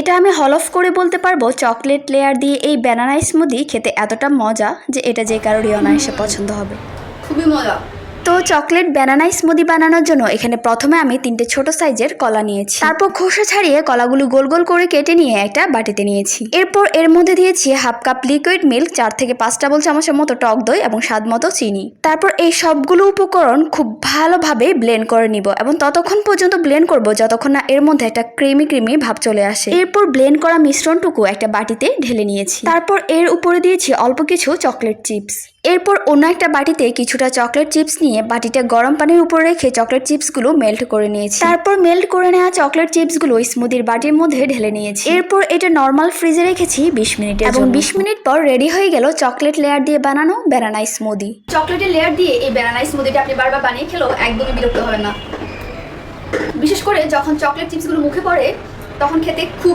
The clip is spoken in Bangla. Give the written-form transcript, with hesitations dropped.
এটা আমি হলফ করে বলতে পারবো চকলেট লেয়ার দিয়ে এই ব্যানানা স্মুদি খেতে এতটা মজা যে এটা যে কারোরই অনায়াসে পছন্দ হবে। খুবই মজা। তো চকলেট ব্যানানা স্মুদি বানানোর জন্য এখানে প্রথমে আমি 3টে ছোট সাইজের কলা নিয়েছি। তারপর খোসা ছাড়িয়ে কলাগুলো গোল গোল করে কেটে নিয়ে একটা বাটিতে নিয়েছি। এরপর এর মধ্যে দিয়েছি হাফ কাপ লিকুইড মিল্ক, 4 থেকে 5 টেবিল চামচের মতো টক দই এবং স্বাদ মতো চিনি। তারপর এই সবগুলো উপকরণ খুব ভালোভাবে ব্লেন্ড করে নিব এবং ততক্ষণ পর্যন্ত ব্লেন্ড করব যতক্ষণ না এর মধ্যে একটা ক্রিমি ক্রিমি ভাব চলে আসে। এরপর ব্লেন্ড করা মিশ্রণটুকু একটা বাটিতে ঢেলে নিয়েছি। তারপর এর উপরে দিয়েছি অল্প কিছু চকলেট চিপস। এরপর অন্য একটা বাটিতে কিছুটা চকলেট চিপস নিয়ে বাটিটা গরম পানির উপর রেখে চকলেট চিপসগুলো মেল্ট করে নিয়েছি। তারপর মেল্ট করে নেওয়া চকলেট চিপসগুলো স্মুদির বাটির মধ্যে ঢেলে নিয়েছি। এরপর এটা নর্মাল ফ্রিজে রেখেছি 20 মিনিট এবং 20 মিনিট পর রেডি হয়ে গেল চকলেট লেয়ার দিয়ে বানানো ব্যানানা স্মুদি। চকলেটের লেয়ার দিয়ে এই ব্যানানা স্মুদিটা আপনি বারবার বানিয়ে খেলেও একদমই বিরক্ত হবেন না। বিশেষ করে যখন চকলেট চিপসগুলো মুখে পড়ে তখন খেতে খুব